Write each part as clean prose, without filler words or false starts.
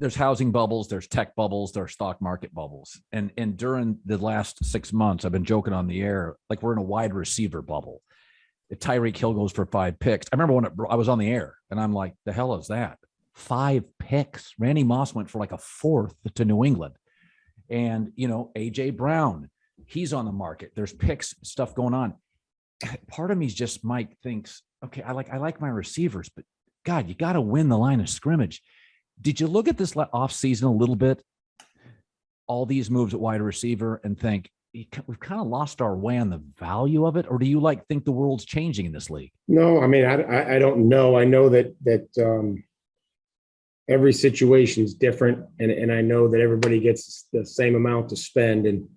there's housing bubbles, there's tech bubbles, there's stock market bubbles. And during the last 6 months, I've been joking on the air, like we're in a wide receiver bubble. If Tyreek Hill goes for 5 picks, I remember when I was on the air and I'm like, the hell is that? 5 picks. Randy Moss went for like a 4th to New England. And, AJ Brown, he's on the market. There's picks, stuff going on. Part of me is just, Mike thinks, okay, I like my receivers, but God, you got to win the line of scrimmage. Did you look at this offseason a little bit, all these moves at wide receiver, and think we've kind of lost our way on the value of it? Or do you think the world's changing in this league? No, I mean, I don't know. I know that every situation is different, and I know that everybody gets the same amount to spend, and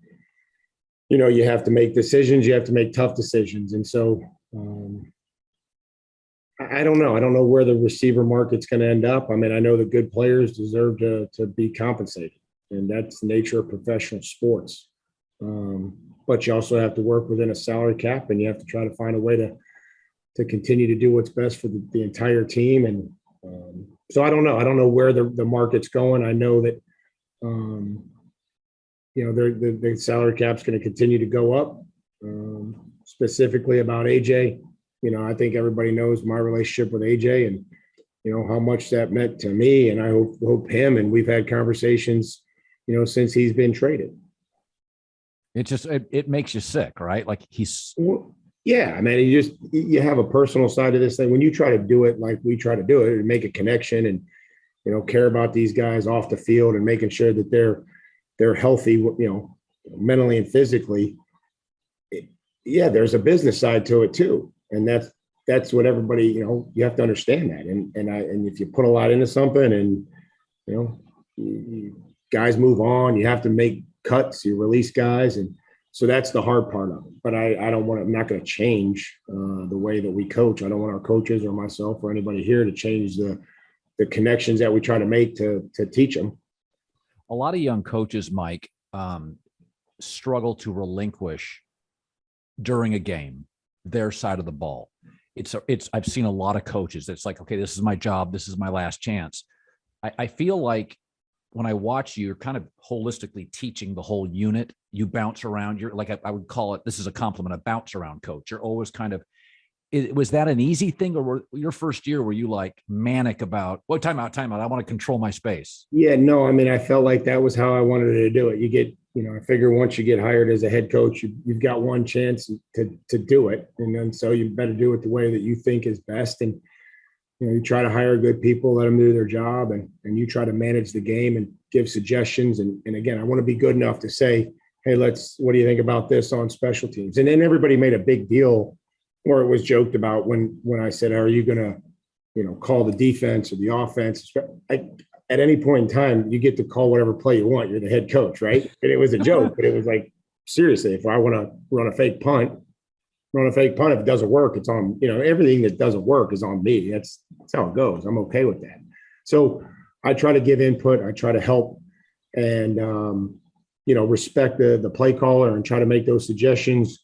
you have to make decisions. You have to make tough decisions, and so I don't know. I don't know where the receiver market's going to end up. I mean, I know the good players deserve to be compensated, and that's the nature of professional sports. But you also have to work within a salary cap, and you have to try to find a way to continue to do what's best for the entire team. And so I don't know. I don't know where the market's going. I know that the salary cap's going to continue to go up. Specifically about AJ, I think everybody knows my relationship with AJ and how much that meant to me, and I hope him. And we've had conversations, since he's been traded. It just it makes you sick, right? Like yeah. I mean, you have a personal side to this thing when you try to do it like we try to do it and make a connection and care about these guys off the field and making sure that they're healthy, mentally and physically. Yeah, there's a business side to it too, and that's what everybody you have to understand that. And if you put a lot into something and guys move on, you have to make cuts, you release guys, and so that's the hard part of it. But I'm not going to change the way that we coach. I don't want our coaches or myself or anybody here to change the connections that we try to make to teach them. A lot of young coaches, Mike, struggle to relinquish during a game their side of the ball. I've seen a lot of coaches that's like, okay, this is my job, this is my last chance. I feel like when I watch you, you're kind of holistically teaching the whole unit. You bounce around. You're like, I would call it, this is a compliment, a bounce around coach. You're always kind of, was that an easy thing, or your first year, were you like manic about, well, time out. I want to control my space? Yeah, no, I mean, I felt like that was how I wanted to do it. You get, I figure once you get hired as a head coach, you've got one chance to do it. And then, so you better do it the way that you think is best. And, you try to hire good people, let them do their job, and you try to manage the game and give suggestions. And again, I want to be good enough to say, hey, what do you think about this on special teams? And then everybody made a big deal, or it was joked about when I said, are you going to, call the defense or the offense? At any point in time, you get to call whatever play you want. You're the head coach, right? And it was a joke, but it was like, seriously, if I want to run a fake punt, if it doesn't work, it's on, everything that doesn't work is on me. That's how it goes. I'm okay with that. So I try to give input. I try to help and, respect the play caller and try to make those suggestions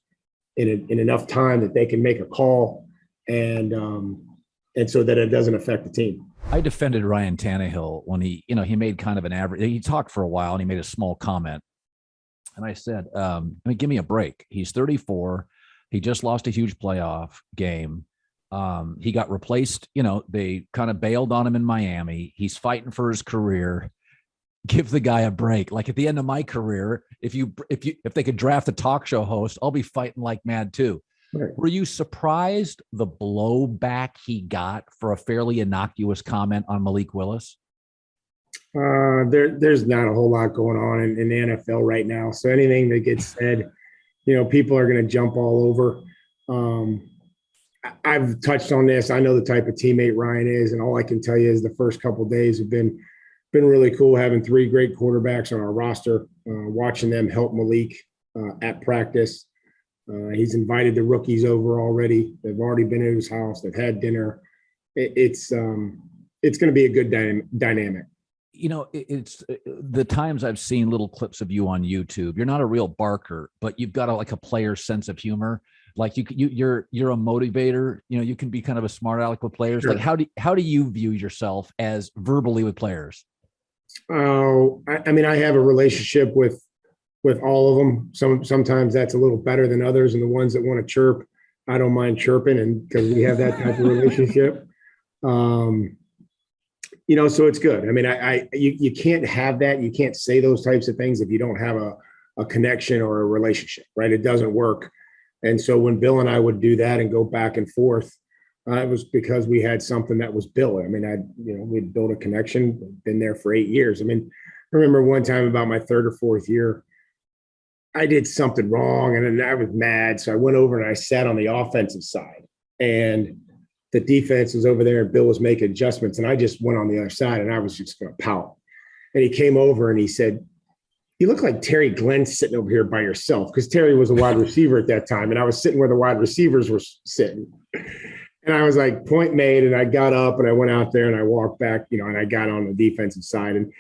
in enough time that they can make a call and so that it doesn't affect the team. I defended Ryan Tannehill when he made kind of an average, he talked for a while and he made a small comment. And I said, give me a break. He's 34. He just lost a huge playoff game. He got replaced. They kind of bailed on him in Miami. He's fighting for his career. Give the guy a break. Like at the end of my career, if they could draft a talk show host, I'll be fighting like mad too. Right. Were you surprised the blowback he got for a fairly innocuous comment on Malik Willis? There's not a whole lot going on in the NFL right now. So anything that gets said, people are going to jump all over. I've touched on this. I know the type of teammate Ryan is, and all I can tell you is the first couple of days have been really cool, having 3 great quarterbacks on our roster, watching them help Malik at practice. He's invited the rookies over already. They've already been at his house. They've had dinner. It's going to be a good dynamic. It's the times I've seen little clips of you on YouTube. You're not a real barker, but you've got a player's sense of humor. Like you're a motivator. You can be kind of a smart aleck with players. Sure. Like how do you view yourself as verbally with players? Oh, I mean, I have a relationship with all of them. Sometimes that's a little better than others, and the ones that want to chirp, I don't mind chirping, and because we have that type of relationship. Um, so it's good. I mean, you can't have that. You can't say those types of things if you don't have a connection or a relationship, right? It doesn't work. And so when Bill and I would do that and go back and forth, it was because we had something that was built. I mean, we'd built a connection, been there for 8 years. I mean, I remember one time about my third or fourth year, I did something wrong and then I was mad. So I went over and I sat on the offensive side, and the defense was over there and Bill was making adjustments. And I just went on the other side and I was just going to pout. And he came over and he said, "You look like Terry Glenn sitting over here by yourself," because Terry was a wide receiver at that time. And I was sitting where the wide receivers were sitting. And I was like, point made. And I got up and I went out there and I walked back, and I got on the defensive side. And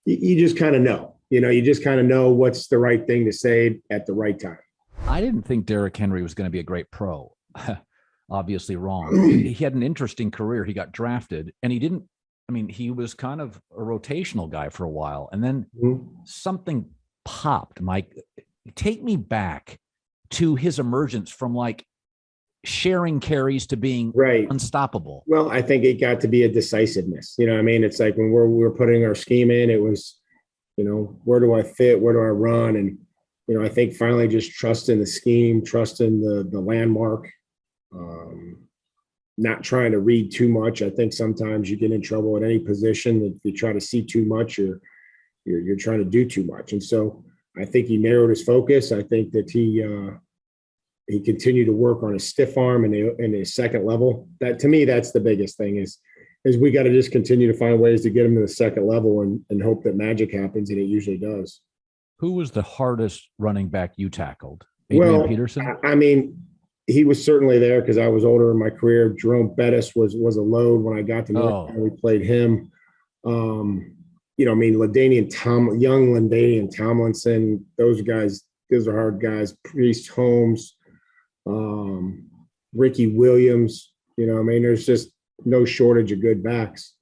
you just kind of know, you just kind of know what's the right thing to say at the right time. I didn't think Derrick Henry was going to be a great pro. Obviously wrong. He had an interesting career. He got drafted and he was kind of a rotational guy for a while. And then something popped. Mike, take me back to his emergence from like sharing carries to being unstoppable. Well, I think it got to be a decisiveness. It's like when we were putting our scheme in, it was, where do I fit? Where do I run? And, I think finally just trusting the scheme, trusting the landmark, not trying to read too much. I think sometimes you get in trouble at any position that you try to see too much, or you're trying to do too much. And so I think he narrowed his focus. I think that he continued to work on his stiff arm and his second level. That, to me, that's the biggest thing is we got to just continue to find ways to get him to the second level and hope that magic happens, and it usually does. Who was the hardest running back you tackled? Adrian Peterson? I mean, he was certainly there because I was older in my career. Jerome Bettis was a load when I got to North. We played him. Young LaDainian Tomlinson, those guys, those are hard guys. Priest Holmes, Ricky Williams, there's just no shortage of good backs.